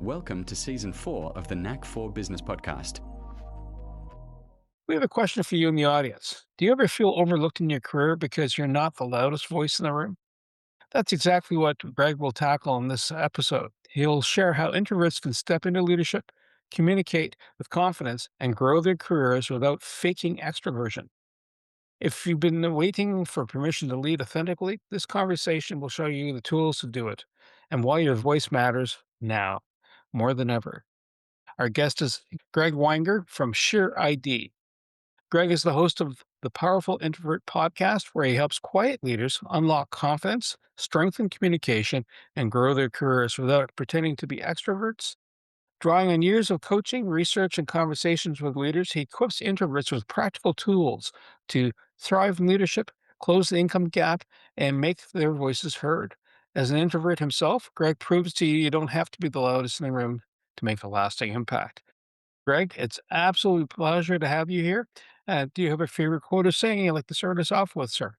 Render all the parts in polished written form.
Welcome to Season 4 of the Knack for Business podcast. We have a question for you in the audience. Do you ever feel overlooked in your career because you're not the loudest voice in the room? That's exactly what Greg will tackle in this episode. He'll share how introverts can step into leadership, communicate with confidence, and grow their careers without faking extroversion. If you've been waiting for permission to lead authentically, this conversation will show you the tools to do it and why your voice matters now more than ever. Our guest is Greg Weinger from Sheer ID. Greg is the host of the Powerful Introvert podcast, where he helps quiet leaders unlock confidence, strengthen communication, and grow their careers without pretending to be extroverts. Drawing on years of coaching, research, and conversations with leaders, he equips introverts with practical tools to thrive in leadership, close the income gap, and make their voices heard. As an introvert himself, Greg proves to you don't have to be the loudest in the room to make a lasting impact. Greg, it's absolute pleasure to have you here. Do you have a favorite quote or saying you'd like to start us off with, sir?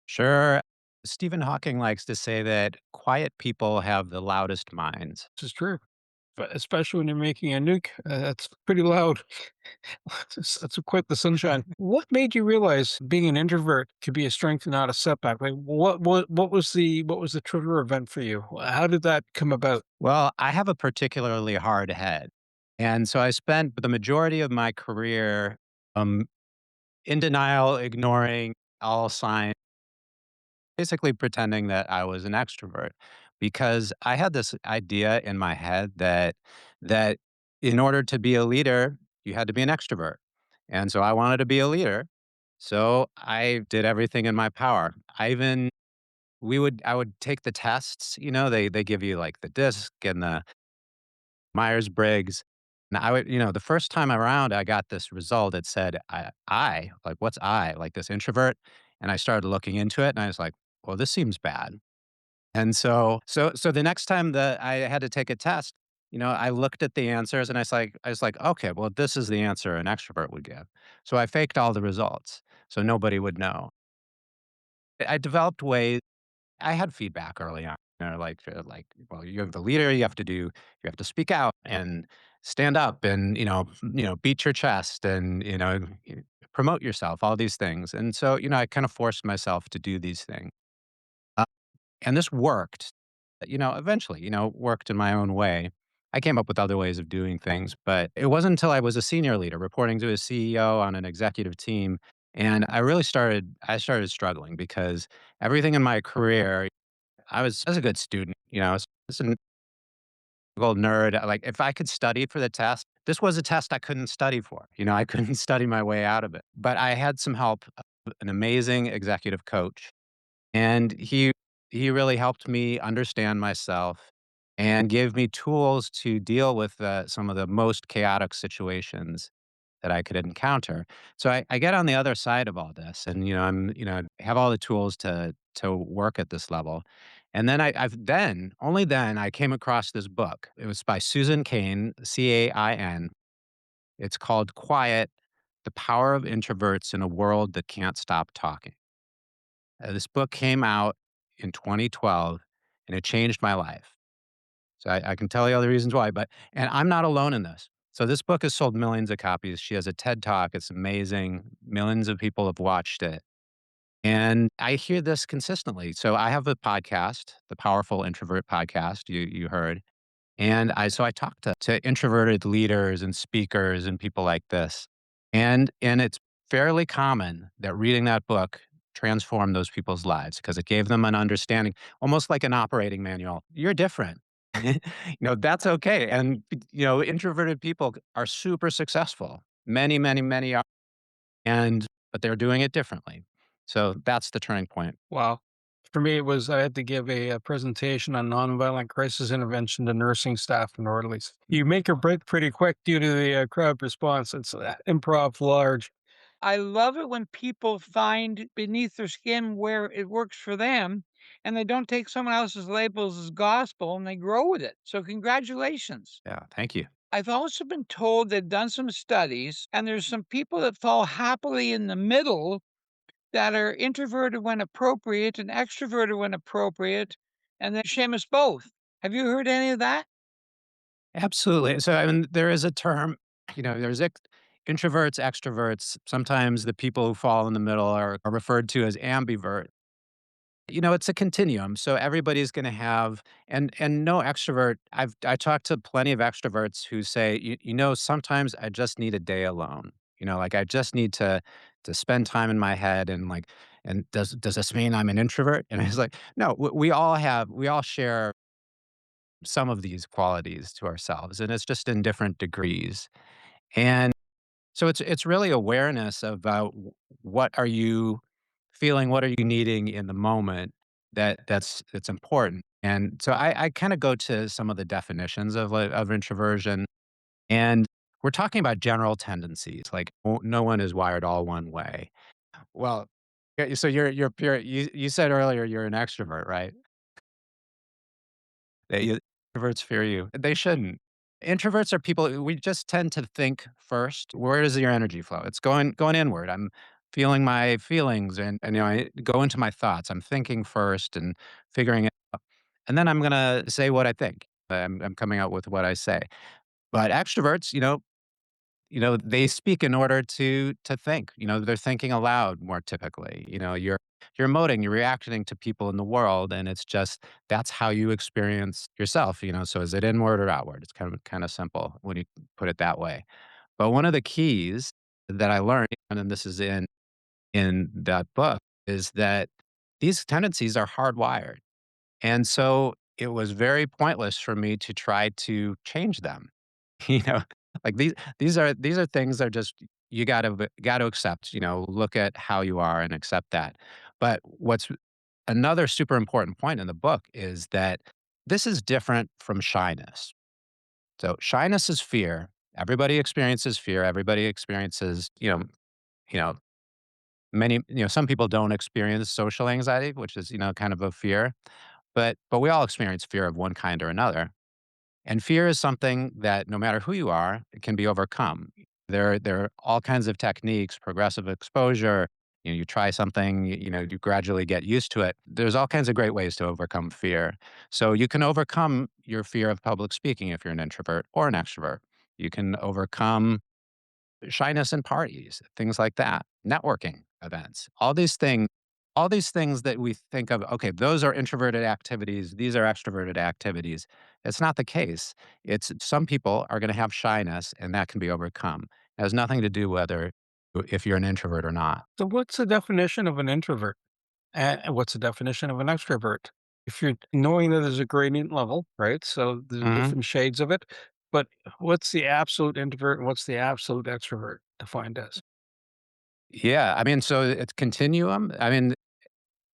Sure. Stephen Hawking likes to say that quiet people have the loudest minds. This is true, but especially when you're making a nuke, that's pretty loud. That's quite the sunshine. What made you realize being an introvert could be a strength and not a setback? Like, what was the trigger event for you? How did that come about? Well, I have a particularly hard head. And so I spent the majority of my career um, in denial, ignoring all signs, basically pretending that I was an extrovert because I had this idea in my head that in order to be a leader, you had to be an extrovert. And so I wanted to be a leader. So I did everything in my power. I would take the tests, they give you like the DISC and the Myers-Briggs. And the first time around I got this result, it said, like, what's I? Like this introvert. And I started looking into it and I was like, well, this seems bad. And so the next time that I had to take a test, I looked at the answers and I was like, okay, well, this is the answer an extrovert would give. So I faked all the results so nobody would know. I developed ways. I had feedback early on, well, you're the leader, you have to speak out and stand up and, beat your chest and, promote yourself, all these things. And so, I kind of forced myself to do these things. Uh, and this worked, eventually, worked in my own way. I came up with other ways of doing things, but it wasn't until I was a senior leader reporting to a CEO on an executive team. And I started struggling because everything in my career, I was a good student, I was a old nerd. Like, if I could study for the test, this was a test I couldn't study for. I couldn't study my way out of it. But I had some help, an amazing executive coach, and he really helped me understand myself and gave me tools to deal with some of the most chaotic situations that I could encounter. So I get on the other side of all this, and have all the tools to work at this level. And then only then I came across this book. It was by Susan Cain, Cain. It's called Quiet: The Power of Introverts in a World That Can't Stop Talking. This book came out in 2012, and it changed my life. So I can tell you all the reasons why, and I'm not alone in this. So this book has sold millions of copies. She has a TED Talk. It's amazing. Millions of people have watched it. And I hear this consistently. So I have a podcast, the Powerful Introvert podcast you heard. And I talk to introverted leaders and speakers and people like this. And it's fairly common that reading that book transformed those people's lives because it gave them an understanding, almost like an operating manual. You're different. That's okay. And introverted people are super successful. Many, many, many are, but they're doing it differently. So that's the turning point. Wow. For me, it was I had to give a presentation on nonviolent crisis intervention to nursing staff and orderlies. You make or break pretty quick due to the crowd response. It's improv large. I love it when people find beneath their skin where it works for them and they don't take someone else's labels as gospel and they grow with it. So, congratulations. Yeah. Thank you. I've also been told they've done some studies and there's some people that fall happily in the middle that are introverted when appropriate and extroverted when appropriate, and then shame us both. Have you heard any of that? Absolutely. So, I mean, there is a term, there's introverts, extroverts. Sometimes the people who fall in the middle are referred to as ambivert. It's a continuum. So everybody's going to have, and no extrovert. I talked to plenty of extroverts who say, sometimes I just need a day alone. Like I just need to spend time in my head and like, and does this mean I'm an introvert? And I was like, no, we all share some of these qualities to ourselves, and it's just in different degrees. And so it's really awareness about what are you feeling, what are you needing in the moment that's important. And so I kind of go to some of the definitions of introversion, and we're talking about general tendencies, like no one is wired all one way. Well, yeah, so you're pure. You said earlier you're an extrovert, right? Introverts fear you. They shouldn't. Introverts are people we just tend to think first. Where does your energy flow? It's going inward. I'm feeling my feelings and I go into my thoughts. I'm thinking first and figuring it out. And then I'm gonna say what I think. I'm coming out with what I say. But extroverts, they speak in order to think. They're thinking aloud more typically. You're emoting, you're reacting to people in the world, and it's just that's how you experience yourself. So is it inward or outward? It's kind of simple when you put it that way. But one of the keys that I learned, and this is in that book, is that these tendencies are hardwired. And so it was very pointless for me to try to change them. You know, like these are things that are just you gotta accept, look at how you are and accept that. But what's another super important point in the book is that this is different from shyness. So shyness is fear. Everybody experiences fear. Everybody experiences, you know, some people don't experience social anxiety, which is, kind of a fear. But we all experience fear of one kind or another. And fear is something that no matter who you are, it can be overcome. There are all kinds of techniques, progressive exposure. You try something, you gradually get used to it. There's all kinds of great ways to overcome fear. So you can overcome your fear of public speaking if you're an introvert or an extrovert. You can overcome shyness in parties, things like that, networking events, all these things that we think of, okay, those are introverted activities, these are extroverted activities. It's not the case. It's some people are going to have shyness and that can be overcome. It has nothing to do whether if you're an introvert or not. So, what's the definition of an introvert? And what's the definition of an extrovert? If you're knowing that there's a gradient level, right? So there's Mhm. different shades of it. But what's the absolute introvert and what's the absolute extrovert defined as? Yeah, I mean, so it's continuum. I mean,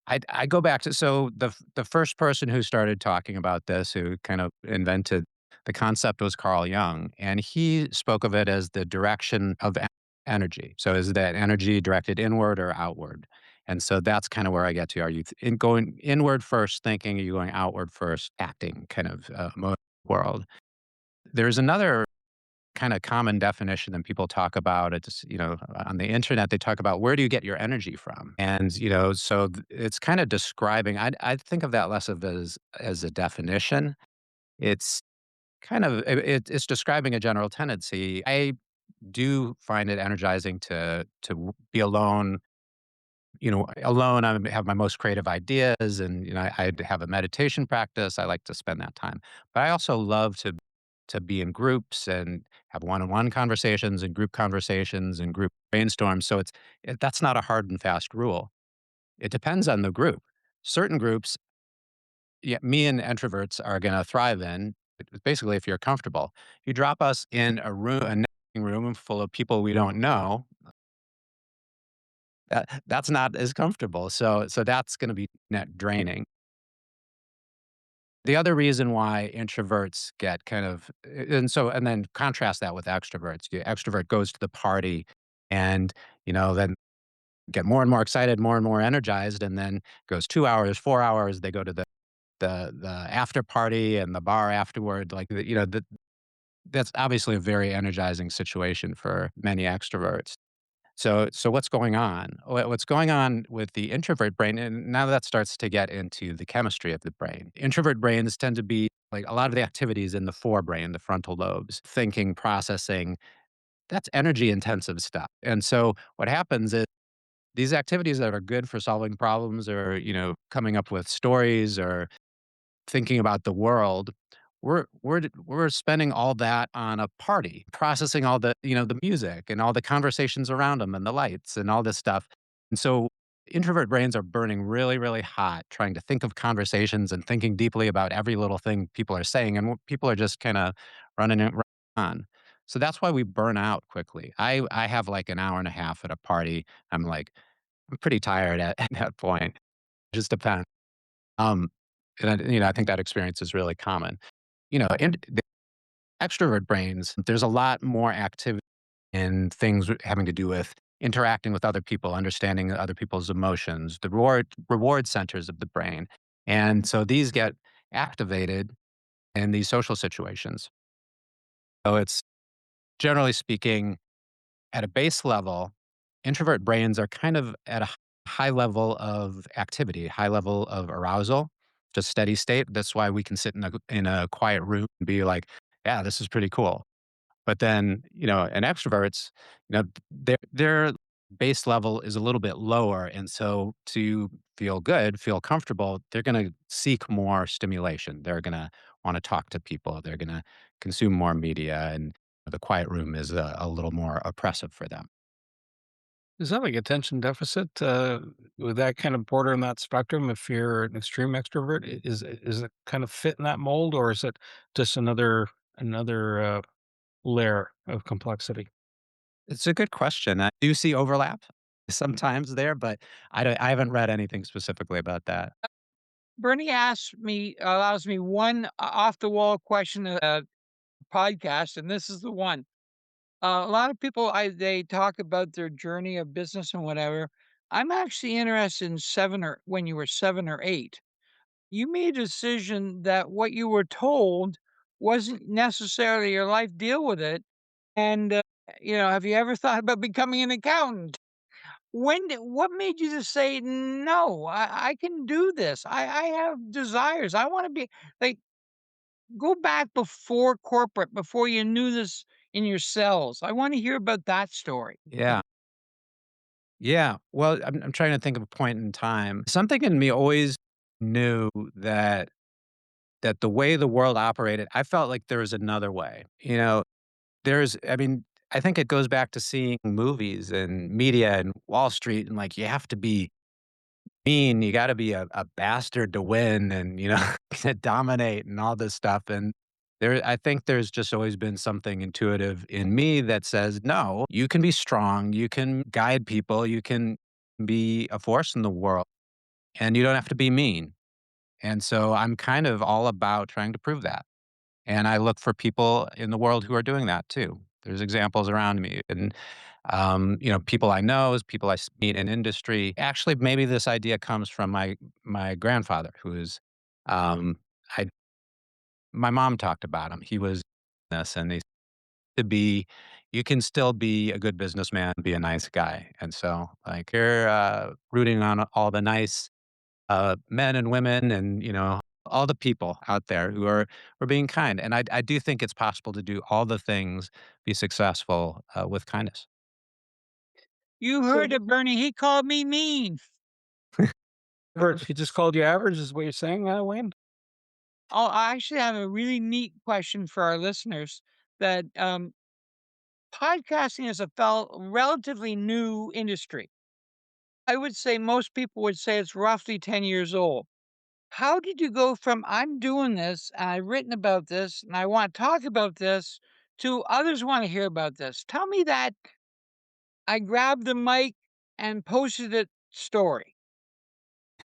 I go back to the first person who started talking about this, who kind of invented the concept was Carl Jung, and he spoke of it as the direction of energy. So is that energy directed inward or outward? And so that's kind of where I get to. Are you going inward first thinking? Are you going outward first acting? Kind of world. There's another kind of common definition that people talk about. It's, on the internet, they talk about where do you get your energy from? And, it's kind of describing, I think of that less of as a definition. It's kind of, it's describing a general tendency. I do find it energizing to be alone. Alone, I have my most creative ideas, and I have a meditation practice. I like to spend that time, but I also love to be in groups and have one-on-one conversations and group conversations and group brainstorms. So that's not a hard and fast rule. It depends on the group. Certain groups, yeah, me and introverts are going to thrive in. Basically, if you're comfortable, you drop us in a networking room full of people we don't know. That's not as comfortable. So that's going to be net draining. The other reason why introverts get kind of and then contrast that with extroverts. The extrovert goes to the party and, then get more and more excited, more and more energized, and then goes 2 hours, 4 hours, they go to the after party and the bar afterward, like, that's obviously a very energizing situation for many extroverts. So what's going on? What's going on with the introvert brain, and now that starts to get into the chemistry of the brain. Introvert brains tend to be like a lot of the activities in the forebrain, the frontal lobes, thinking, processing, that's energy intensive stuff. And so what happens is these activities that are good for solving problems or, coming up with stories or thinking about the world, we're spending all that on a party, processing all the music and all the conversations around them and the lights and all this stuff. And so introvert brains are burning really, really hot, trying to think of conversations and thinking deeply about every little thing people are saying. And people are just kind of running on. So that's why we burn out quickly. I have like an hour and a half at a party. I'm pretty tired at that point. Just depends. Um, and I think that experience is really common. In the extrovert brains, there's a lot more activity in things having to do with interacting with other people, understanding other people's emotions, the reward centers of the brain. And so these get activated in these social situations. So it's generally speaking, at a base level, introvert brains are kind of at a high level of activity, high level of arousal, just steady state. That's why we can sit in a quiet room and be like, "Yeah, this is pretty cool." But then, and extroverts, their base level is a little bit lower, and so to feel good, feel comfortable, they're going to seek more stimulation. They're going to want to talk to people. They're going to consume more media, and the quiet room is a little more oppressive for them. Is that like attention deficit? Would that kind of border in that spectrum if you're an extreme extrovert? Is it kind of fit in that mold, or is it just another layer of complexity? It's a good question. I do see overlap sometimes there, but I haven't read anything specifically about that. Bernie allows me one off the wall question, podcast, and this is the one. A lot of people, they talk about their journey of business and whatever. I'm actually interested in when you were 7 or 8. You made a decision that what you were told wasn't necessarily your life. Deal with it. And, have you ever thought about becoming an accountant? What made you just say, no, I can do this. I have desires. I want to be like, go back before corporate, before you knew this in your cells. I want to hear about that story. Yeah. Yeah. Well, I'm trying to think of a point in time. Something in me always knew that the way the world operated, I felt like there was another way. I mean, I think it goes back to seeing movies and media and Wall Street and like you have to be mean, you gotta be a bastard to win and, to dominate and all this stuff, and I think there's just always been something intuitive in me that says, "No, you can be strong, you can guide people, you can be a force in the world, and you don't have to be mean." And so I'm kind of all about trying to prove that, and I look for people in the world who are doing that too. There's examples around me, and people I know, people meet in industry. Actually, maybe this idea comes from my grandfather, who is, um, I my mom talked about him. He was this, and he to be, you can still be a good businessman, be a nice guy, and so like you're rooting on all the nice men and women, and all the people out there who are being kind. And I do think it's possible to do all the things, be successful with kindness. You So, heard it, Bernie. He called me mean. he just called you average, is what you're saying, Wayne? Oh, I actually have a really neat question for our listeners that podcasting is a relatively new industry. I would say most people would say it's roughly 10 years old. How did you go from I'm doing this and I've written about this and I want to talk about this to others want to hear about this? Tell me that I grabbed the mic and posted it story.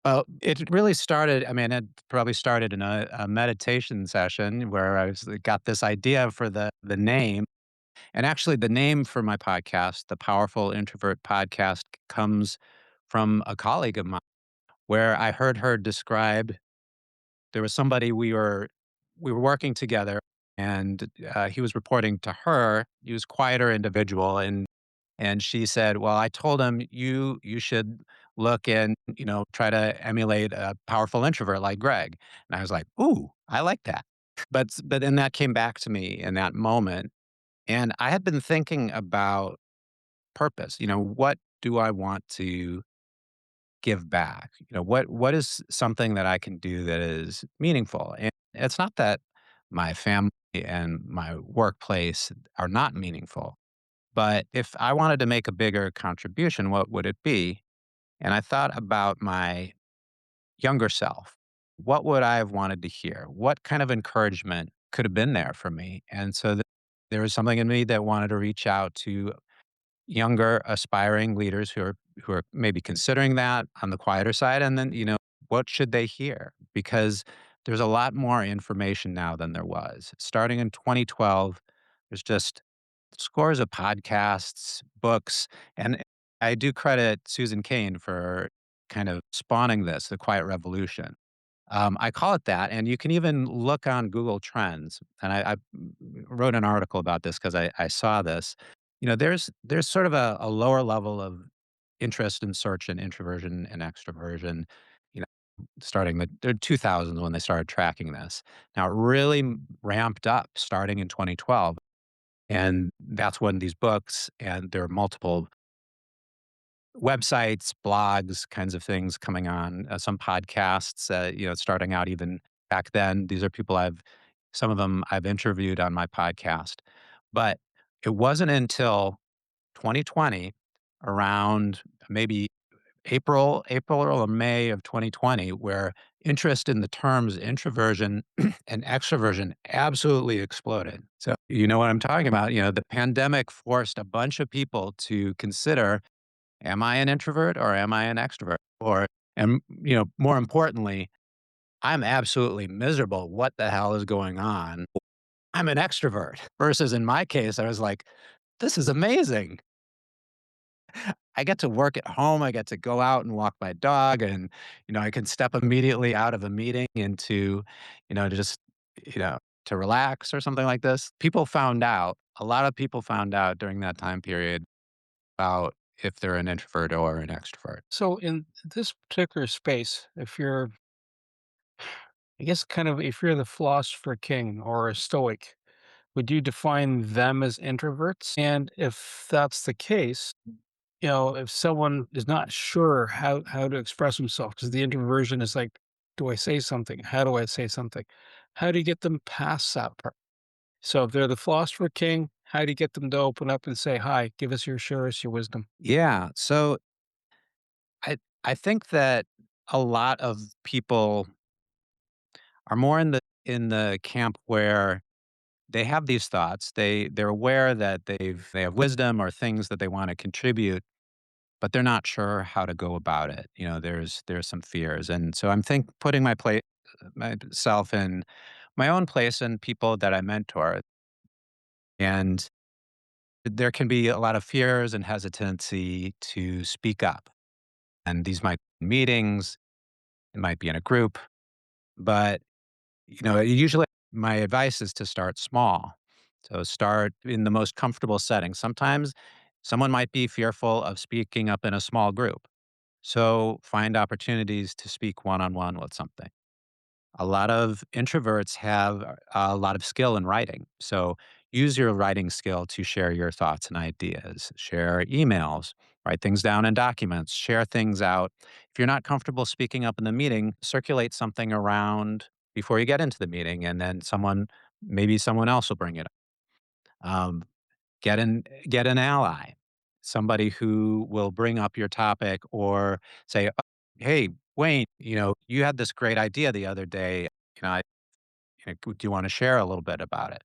Well, it really started, I mean, it probably started in a meditation session where got this idea for the name. And actually, the name for my podcast, the Powerful Introvert Podcast, comes from a colleague of mine where I heard her describe there was somebody we were working together, and he was reporting to her. He was a quieter individual, and And she said, "Well, I told him you should look and, try to emulate a powerful introvert like Greg." And I was like, "Ooh, I like that." But then that came back to me in that moment, and I had been thinking about purpose. What do I want to give back? What is something that I can do that is meaningful? And it's not that my family and my workplace are not meaningful, but if I wanted to make a bigger contribution, what would it be? And I thought about my younger self. What would I have wanted to hear? What kind of encouragement could have been there for me? And so there was something in me that wanted to reach out to younger aspiring leaders who are maybe considering that on the quieter side, and then what should they hear, because there's a lot more information now than there was starting in 2012. There's just scores of podcasts, books, and I do credit Susan Cain for kind of spawning this, the quiet revolution. I call it that, and you can even look on Google Trends. And I wrote an article about this because I saw this. There's sort of a lower level of interest in search and introversion and extroversion. You know, starting the 2000s when they started tracking this. Now it really ramped up starting in 2012, and that's when these books and there are multiple websites, blogs, kinds of things coming on, some podcasts, starting out even back then. These are people some of them I've interviewed on my podcast. But it wasn't until 2020, around maybe April or May of 2020, where interest in the terms introversion and extroversion absolutely exploded. So, you know what I'm talking about. The pandemic forced a bunch of people to consider, am I an introvert or am I an extrovert? And more importantly, I'm absolutely miserable. What the hell is going on? I'm an extrovert. Versus in my case, I was like, this is amazing. I get to work at home. I get to go out and walk my dog, and I can step immediately out of a meeting into, just you know, to relax or something like this. People found out. A lot of people found out during that time period about if they're an introvert or an extrovert. So in this particular space, if you're, I guess, kind of, if you're the philosopher king or a stoic, would you define them as introverts? And if that's the case, if someone is not sure how to express himself, because the introversion is like, do I say something? How do I say something? How do you get them past that part? So if they're the philosopher king, how do you get them to open up and say, "Hi, give us your share us your wisdom"? Yeah. So I think that a lot of people are more in the camp where they have these thoughts. They're aware that they have wisdom or things that they want to contribute, but they're not sure how to go about it. There's some fears, and so I'm putting myself in my own place and people that I mentor, and there can be a lot of fears and hesitancy to speak up. And these might be meetings, it might be in a group, but usually my advice is to start small. So start in the most comfortable setting. Sometimes someone might be fearful of speaking up in a small group. So find opportunities to speak one on one with something. A lot of introverts have a lot of skill in writing. So use your writing skill to share your thoughts and ideas, share emails, write things down in documents, share things out. If you're not comfortable speaking up in the meeting, circulate something around before you get into the meeting, and then maybe someone else will bring it up. Get an ally, somebody who will bring up your topic or say, "Oh, hey, Wayne, you had this great idea the other day. I, do you want to share a little bit about it?"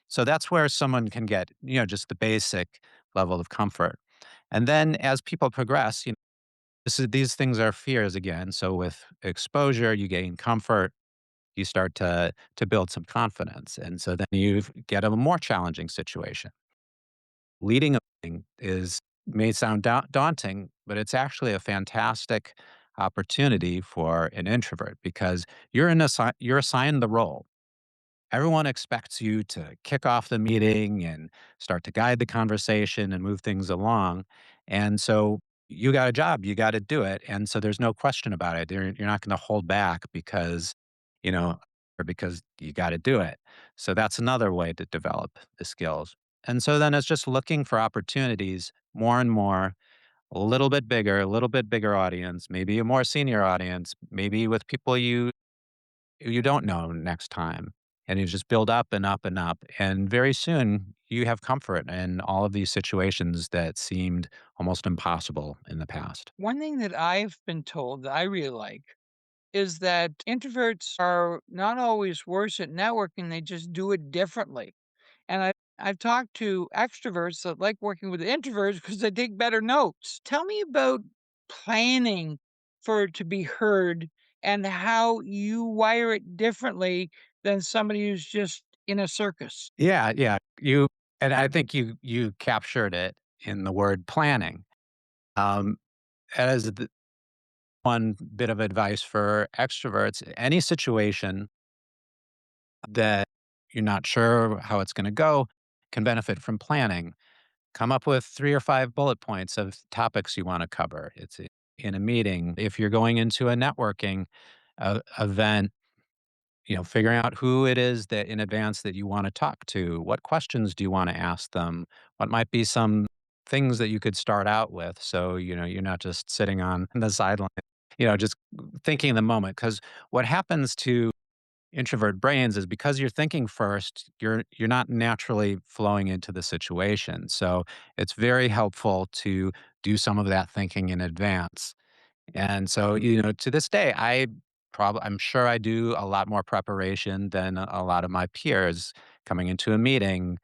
So that's where someone can get, just the basic level of comfort. And then as people progress, these things are fears again. So with exposure, you gain comfort, you start to build some confidence. And so then you get a more challenging situation. Leading a meeting may sound daunting, but it's actually a fantastic opportunity for an introvert because you're assigned the role. everyone expects you to kick off the meeting and start to guide the conversation and move things along. And so you got a job, you got to do it. And so there's no question about it. You're not going to hold back because, you know, or because you got to do it. So that's another way to develop the skills. And so then it's just looking for opportunities more and more, a little bit bigger audience, maybe a more senior audience, maybe with people you don't know next time. And you just build up and up and up. And very soon you have comfort in all of these situations that seemed almost impossible in the past. One thing that I've been told that I really like is that introverts are not always worse at networking, they just do it differently. And I've talked to extroverts that like working with introverts because they take better notes. Tell me about planning for it to be heard and how you wire it differently than somebody who's just in a circus. Yeah, yeah. And I think you captured it in the word planning. Um, as one bit of advice for extroverts, any situation that you're not sure how it's going to go can benefit from planning. Come up with 3 or 5 bullet points of topics you wanna cover. In a meeting. If you're going into a networking, event, figuring out who it is that in advance that you wanna talk to. What questions do you wanna ask them? What might be some things that you could start out with so, you're not just sitting on the sideline, just thinking in the moment. Because what happens to introvert brains is because you're thinking first, you're not naturally flowing into the situation. So it's very helpful to do some of that thinking in advance. And so, to this day, I'm sure I do a lot more preparation than a lot of my peers coming into a meeting,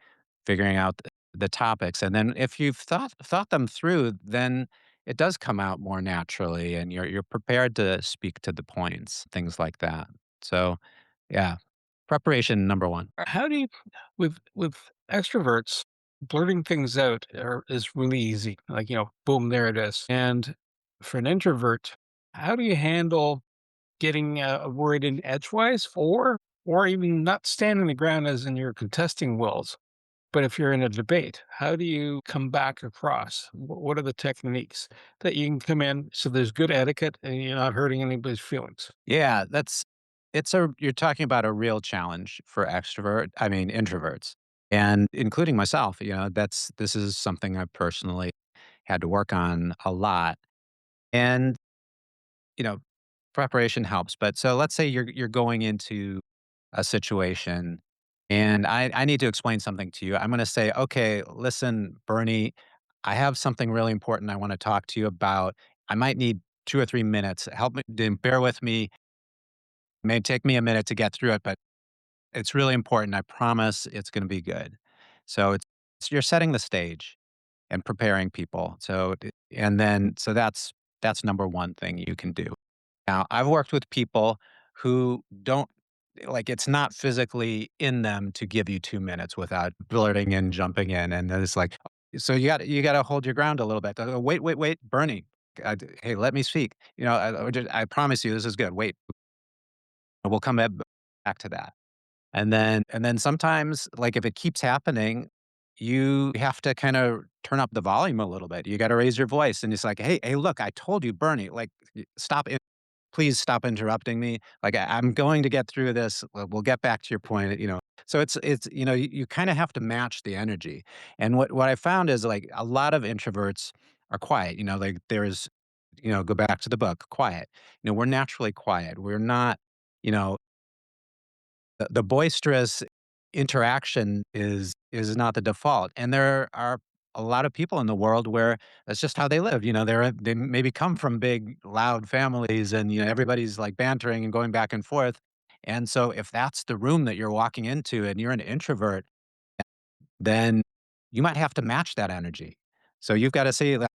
figuring out the topics. And then if you've thought them through, then it does come out more naturally and you're prepared to speak to the points, things like that. So yeah, preparation number 1. How do you with extroverts, blurting things out is really easy. Like, boom, there it is. And for an introvert, how do you handle getting a word in edgewise or even not standing the ground as in you're contesting wills? But if you're in a debate, how do you come back across? What are the techniques that you can come in so there's good etiquette and you're not hurting anybody's feelings? Yeah, you're talking about a real challenge for introverts, and including myself, this is something I've personally had to work on a lot. And, you know, preparation helps. But so let's say you're going into a situation and I need to explain something to you. I'm going to say, okay, listen, Bernie, I have something really important I want to talk to you about. I might need 2 or 3 minutes. Help me, bear with me. It may take me a minute to get through it, but it's really important. I promise it's going to be good. So you're setting the stage and preparing people. So that's number one thing you can do. Now, I've worked with people who don't like it's not physically in them to give you 2 minutes without blurting in, jumping in, and then it's like, so you gotta hold your ground a little bit. Wait, wait, wait, Bernie, hey, let me speak. I promise you this is good. Wait, we'll come back to that. And then sometimes, like, if it keeps happening, you have to kinda turn up the volume a little bit. You gotta raise your voice, and it's like, "Hey, look, I told you, Bernie, like, please stop interrupting me. Like, I'm going to get through this. We'll get back to your point." So you kinda have to match the energy. And what I found is, like, a lot of introverts are quiet, like, go back to the book, quiet. We're naturally quiet. We're not, you know the boisterous interaction is not the default, and there are a lot of people in the world where that's just how they live. They maybe come from big, loud families, and everybody's like bantering and going back and forth. And so, if that's the room that you're walking into, and you're an introvert, then you might have to match that energy. So you've got to say, like,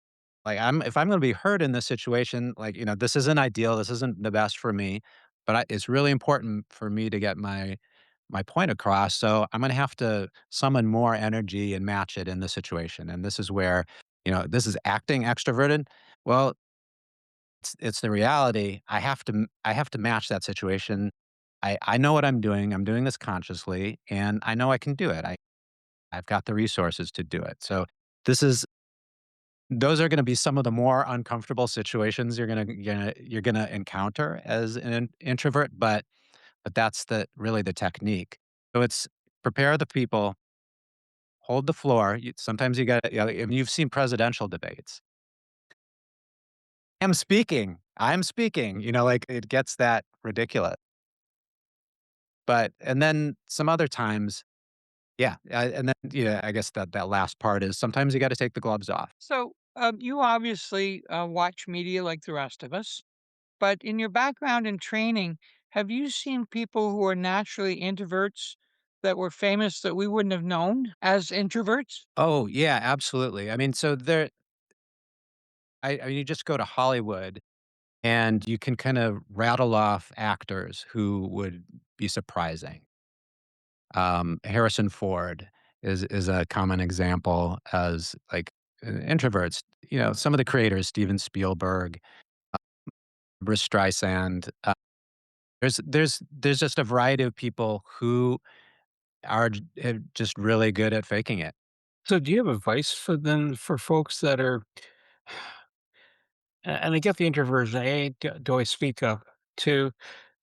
if I'm gonna be hurt in this situation, like, this isn't ideal, this isn't the best for me, but it's really important for me to get my point across, so I'm gonna have to summon more energy and match it in this situation, and this is where, this is acting extroverted. Well, it's the reality. I have to match that situation I know what I'm doing. I'm doing this consciously, and I know I can do it. I've got the resources to do it. So this is those are going to be some of the more uncomfortable situations you're gonna encounter as an introvert, but that's really the technique. So it's prepare the people, hold the floor. Sometimes you got to, I mean, you've seen presidential debates. I'm speaking, like it gets that ridiculous. But, and then some other times, yeah. And then, I guess that last part is sometimes you got to take the gloves off. So, you obviously watch media like the rest of us, but in your background and training, have you seen people who are naturally introverts that were famous that we wouldn't have known as introverts? Oh, yeah, absolutely. I mean, so I mean, you just go to Hollywood and you can kind of rattle off actors who would be surprising. Harrison Ford is a common example as like introverts. Some of the creators, Steven Spielberg, Bruce Streisand. There's just a variety of people who just really good at faking it. So do you have advice for them for folks that are and I get the introversion. A, do I speak up? Two,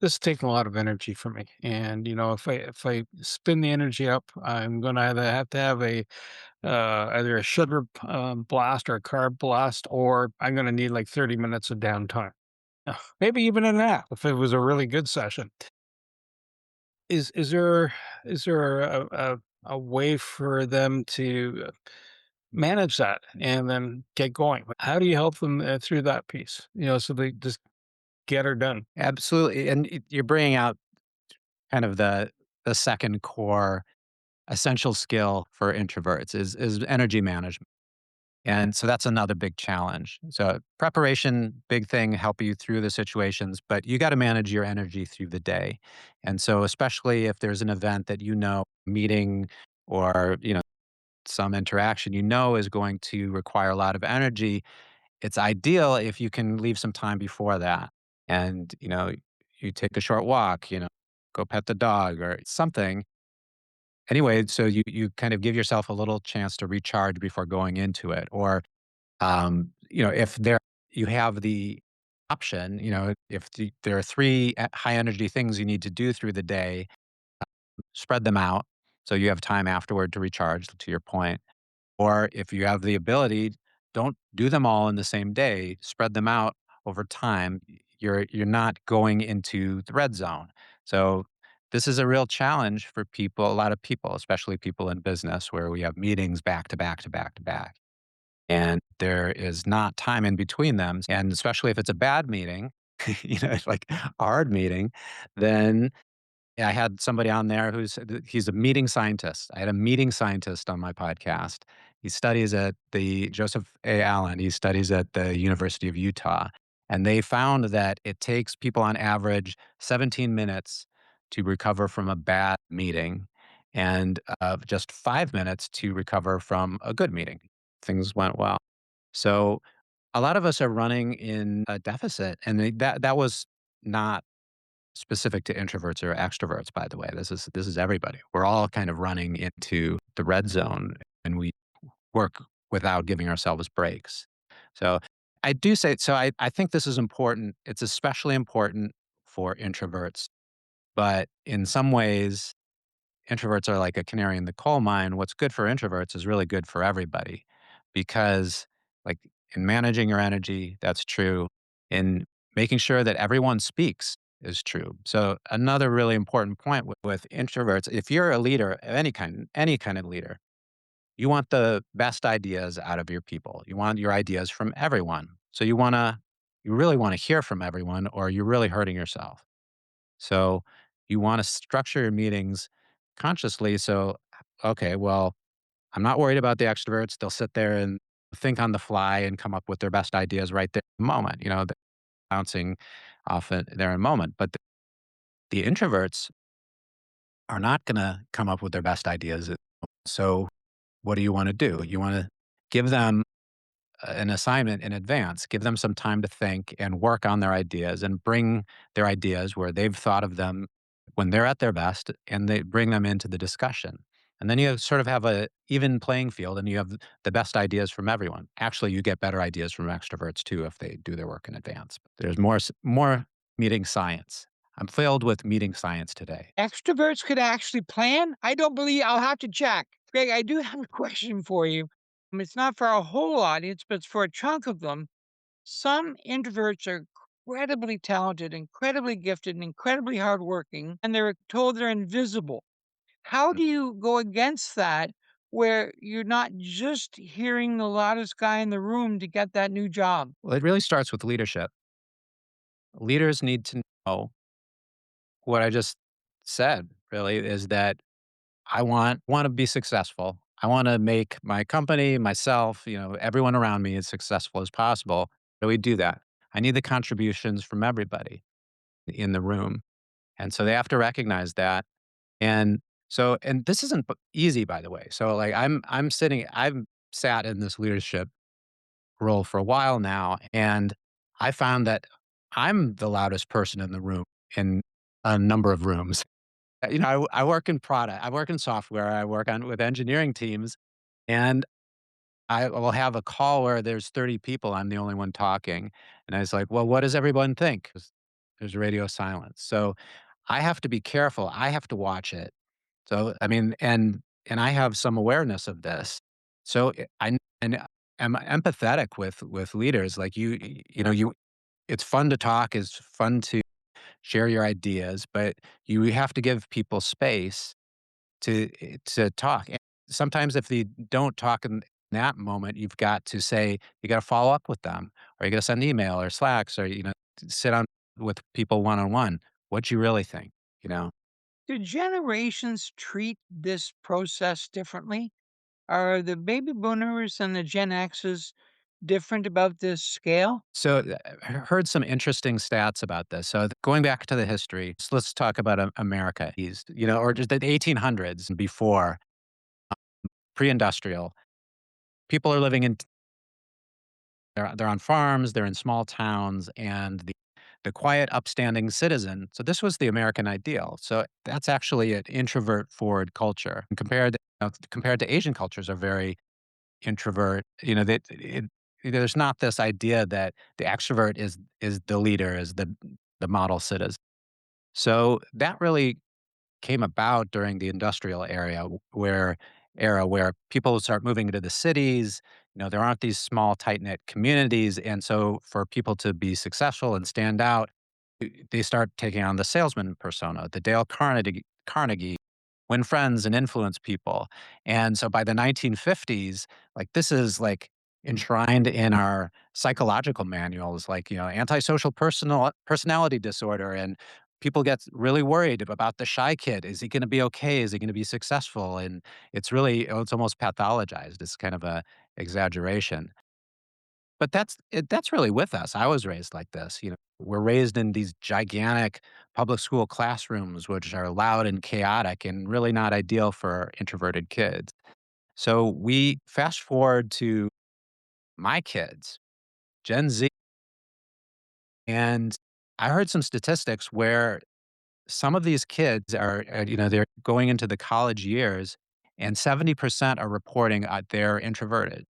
this is taking a lot of energy for me. And if I spin the energy up, I'm gonna either have to have either a sugar blast or a carb blast, or I'm gonna need like 30 minutes of downtime. Maybe even a nap if it was a really good session. Is there a way for them to manage that and then get going? How do you help them through that piece? So they just get her done. Absolutely, and you're bringing out kind of the second core essential skill for introverts is energy management. And so that's another big challenge. So preparation, big thing, help you through the situations, but you got to manage your energy through the day. And so especially if there's an event that meeting or, some interaction is going to require a lot of energy, it's ideal if you can leave some time before that. And, you take a short walk, go pet the dog or something. Anyway, so you kind of give yourself a little chance to recharge before going into it. Or if you have the option, if there are three high energy things you need to do through the day, spread them out so you have time afterward to recharge, to your point. Or if you have the ability, don't do them all in the same day, spread them out over time. You're not going into the red zone. So this is a real challenge for people, a lot of people, especially people in business where we have meetings back to back to back to back. And there is not time in between them. And especially if it's a bad meeting, it's like a hard meeting, then I had somebody on there he's a meeting scientist. I had a meeting scientist on my podcast. He studies at the Joseph A. Allen. He studies at the University of Utah. And they found that it takes people on average 17 minutes to recover from a bad meeting and just 5 minutes to recover from a good meeting. Things went well. So a lot of us are running in a deficit, and that was not specific to introverts or extroverts, by the way. This is everybody. We're all kind of running into the red zone, and we work without giving ourselves breaks. So I do say so. I think this is important. It's especially important for introverts, but in some ways, introverts are like a canary in the coal mine. What's good for introverts is really good for everybody because, like, in managing your energy, that's true. In making sure that everyone speaks is true. So, another really important point with introverts, if you're a leader of any kind of leader, you want the best ideas out of your people. You want your ideas from everyone. So, you really want to hear from everyone, or you're really hurting yourself. So you want to structure your meetings consciously. So, okay, well, I'm not worried about the extroverts. They'll sit there and think on the fly and come up with their best ideas right there in the moment. They're bouncing off it there in a moment. But the introverts are not going to come up with their best ideas. So, what do you want to do? You want to give them an assignment in advance, give them some time to think and work on their ideas and bring their ideas where they've thought of them when they're at their best and they bring them into the discussion. And then you sort of have a even playing field and you have the best ideas from everyone. Actually, you get better ideas from extroverts too if they do their work in advance. There's more meeting science. I'm filled with meeting science today. Extroverts could actually plan? I don't believe I'll have to check. Greg, I do have a question for you. It's not for our whole audience, but it's for a chunk of them. Some introverts are incredibly talented, incredibly gifted, and incredibly hardworking, and they're told they're invisible. How do you go against that where you're not just hearing the loudest guy in the room to get that new job? Well, it really starts with leadership. Leaders need to know what I just said, really, is that I want to be successful. I want to make my company, myself, everyone around me as successful as possible. How do we do that? I need the contributions from everybody in the room. And so they have to recognize that. And and this isn't easy, by the way. So like I've sat in this leadership role for a while now, and I found that I'm the loudest person in the room in a number of rooms. I work in product, I work in software, I work on with engineering teams, and I will have a call where there's 30 people, I'm the only one talking. And I was like, well, what does everyone think? 'Cause there's radio silence. So I have to be careful. I have to watch it. So, I mean, and I have some awareness of this. So and I'm empathetic with leaders. Like it's fun to talk, it's fun to share your ideas, but you have to give people space to talk. And sometimes if they don't talk in that moment, you've got to say you got to follow up with them, or you got to send email or Slacks, or sit on with people one on one. What you really think, you know? Do generations treat this process differently? Are the baby boomers and the Gen X's different about this scale? So I heard some interesting stats about this. So going back to the history, let's talk about America, East, or just the 1800s and before, pre-industrial. People are living in they're on farms, they're in small towns, and the quiet, upstanding citizen. So this was the American ideal. So that's actually an introvert forward culture. And compared to Asian cultures are very introvert. There's not this idea that the extrovert is the leader, is the model citizen. So that really came about during the industrial where people start moving into the cities. There aren't these small, tight knit communities, and so for people to be successful and stand out, they start taking on the salesman persona, the Dale Carnegie, win friends and influence people. And so by the 1950s, like this is like enshrined in our psychological manuals, like, antisocial personality disorder. And people get really worried about the shy kid. Is he going to be okay? Is he going to be successful? And it's almost pathologized. It's kind of a exaggeration. But that's really with us. I was raised like this. We're raised in these gigantic public school classrooms, which are loud and chaotic and really not ideal for introverted kids. So we fast forward to my kids, Gen Z, and I heard some statistics where some of these kids they're going into the college years, and 70% are reporting they're introverted.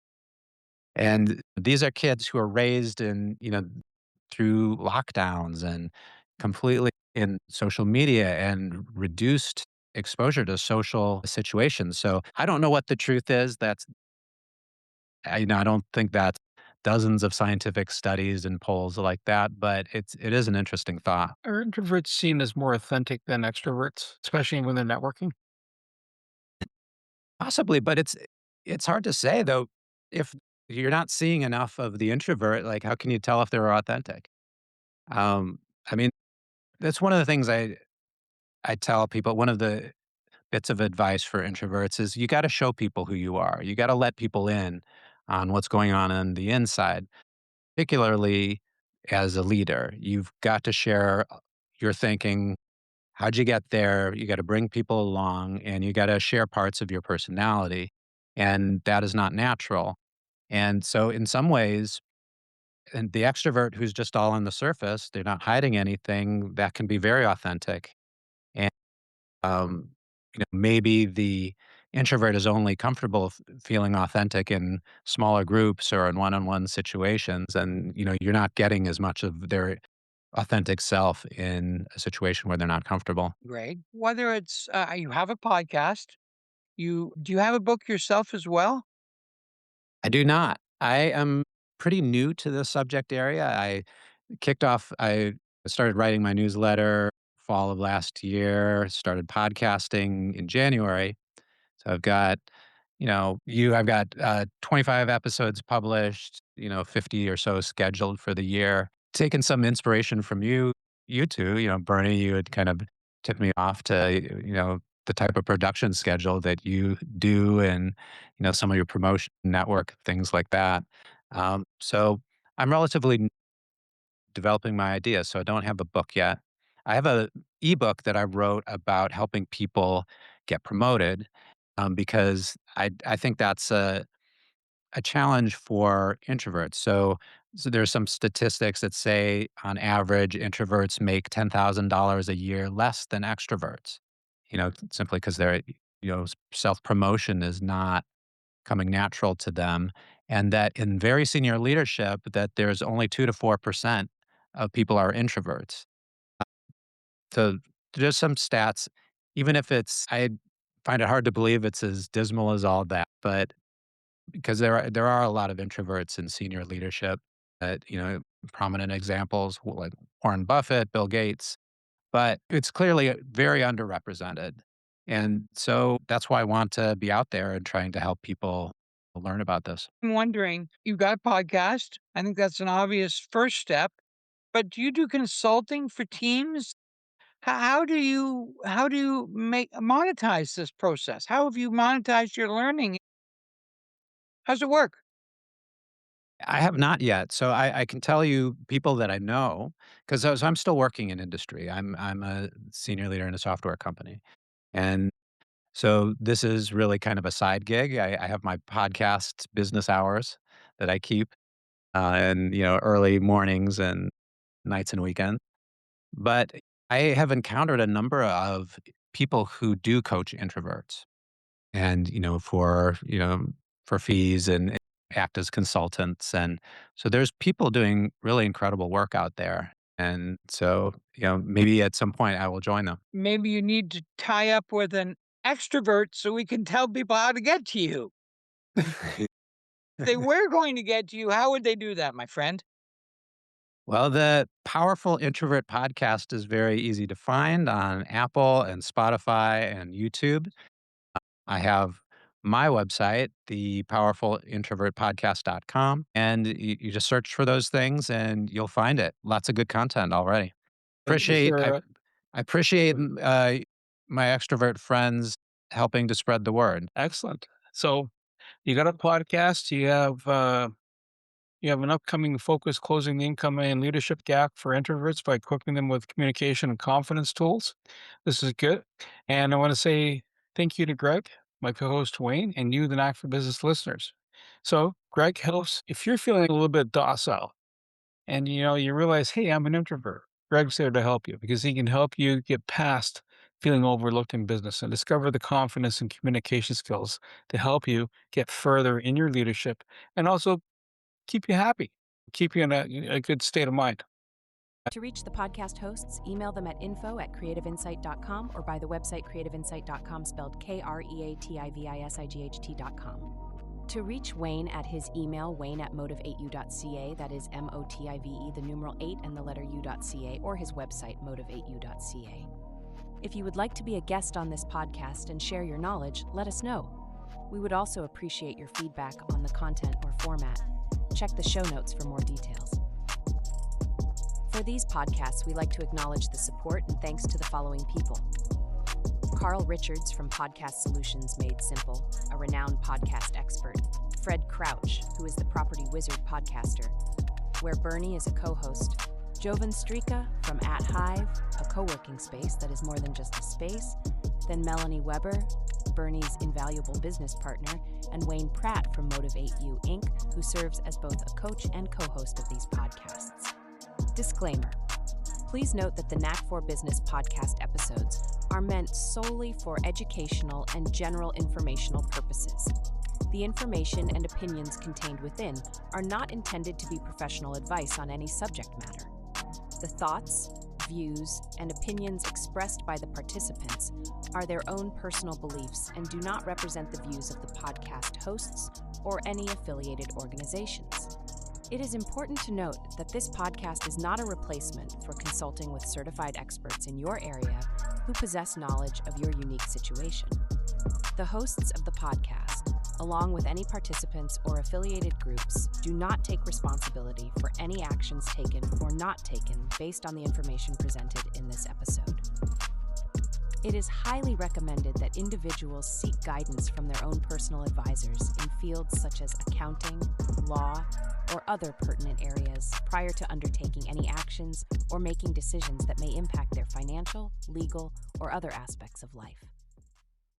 And these are kids who are raised through lockdowns and completely in social media and reduced exposure to social situations. So I don't know what the truth is. I don't think that dozens of scientific studies and polls like that, but it is an interesting thought. Are introverts seen as more authentic than extroverts, especially when they're networking? Possibly, but it's hard to say though. If you're not seeing enough of the introvert, like how can you tell if they're authentic? I mean, that's one of the things I tell people. One of the bits of advice for introverts is you got to show people who you are. You got to let people in on what's going on the inside, particularly as a leader. You've got to share your thinking. How'd you get there? You got to bring people along and you got to share parts of your personality. And that is not natural. And so, in some ways, and the extrovert who's just all on the surface, they're not hiding anything, that can be very authentic. Um, maybe the introvert is only comfortable feeling authentic in smaller groups or in one-on-one situations, and you're not getting as much of their authentic self in a situation where they're not comfortable. Greg, whether it's you have a podcast, do you have a book yourself as well? I do not. I am pretty new to the subject area. I started writing my newsletter fall of last year, started podcasting in January. So I've got 25 episodes published, 50 or so scheduled for the year. Taking some inspiration from you two, Bernie, you had kind of tipped me off to, the type of production schedule that you do and, some of your promotion network, things like that. So I'm relatively developing my ideas, so I don't have a book yet. I have a ebook that I wrote about helping people get promoted, because I think that's a challenge for introverts. So there's some statistics that say on average introverts make $10,000 a year less than extroverts. Simply because self promotion is not coming natural to them, and that in very senior leadership that there's only 2 to 4% of people are introverts. So there's some stats, even if I find it hard to believe it's as dismal as all that, but because there are a lot of introverts in senior leadership that, prominent examples like Warren Buffett, Bill Gates, but it's clearly very underrepresented. And so that's why I want to be out there and trying to help people learn about this. I'm wondering, you've got a podcast. I think that's an obvious first step. But do you do consulting for teams? How do you make monetize this process? How have you monetized your learning? How's it work? I have not yet. So I can tell you people that I know, because I'm still working in industry. I'm a senior leader in a software company. And so this is really kind of a side gig. I have my podcast business hours that I keep, and early mornings and nights and weekends. But I have encountered a number of people who do coach introverts, and for fees and act as consultants, and so there's people doing really incredible work out there. And so maybe at some point I will join them. Maybe you need to tie up with an extrovert so we can tell people how to get to you. If they were going to get to you, how would they do that, my friend? Well, the Powerful Introvert podcast is very easy to find on Apple and Spotify and YouTube. I have my website, the powerfulintrovertpodcast.com, and you just search for those things and you'll find it. Lots of good content already. Is Appreciate I, there I appreciate my extrovert friends helping to spread the word. excellent. So you got a podcast. You have an upcoming focus closing the income and leadership gap for introverts by equipping them with communication and confidence tools. This is good. And I want to say thank you to Greg, my co host Wayne, and you, the Knack for Business listeners. So, Greg helps if you're feeling a little bit docile and you realize, hey, I'm an introvert. Greg's there to help you because he can help you get past feeling overlooked in business and discover the confidence and communication skills to help you get further in your leadership and also keep you happy, keep you in a good state of mind. To reach the podcast hosts, email them at info@creativeinsight.com or by the website creativeinsight.com spelled KREATIVISIGHT.com. To reach Wayne at his email, wayne@motive8u.ca, that is MOTIVE, the numeral 8 and the letter u.ca, or his website, motive8u.ca. If you would like to be a guest on this podcast and share your knowledge, let us know. We would also appreciate your feedback on the content or format. Check the show notes for more details. For these podcasts, we like to acknowledge the support and thanks to the following people. Carl Richards from Podcast Solutions Made Simple, a renowned podcast expert. Fred Crouch, who is the Property Wizard podcaster, where Bernie is a co-host. Jovan Strika from At Hive, a co-working space that is more than just a space. Then Melanie Weber, Bernie's invaluable business partner, and Wayne Pratt from Motive8U Inc., who serves as both a coach and co-host of these podcasts. Disclaimer. Please note that the Knack for Business podcast episodes are meant solely for educational and general informational purposes. The information and opinions contained within are not intended to be professional advice on any subject matter. The thoughts, views, and opinions expressed by the participants are their own personal beliefs and do not represent the views of the podcast hosts or any affiliated organizations. It is important to note that this podcast is not a replacement for consulting with certified experts in your area who possess knowledge of your unique situation. The hosts of the podcast, along with any participants or affiliated groups, do not take responsibility for any actions taken or not taken based on the information presented in this episode. It is highly recommended that individuals seek guidance from their own personal advisors in fields such as accounting, law, or other pertinent areas prior to undertaking any actions or making decisions that may impact their financial, legal, or other aspects of life.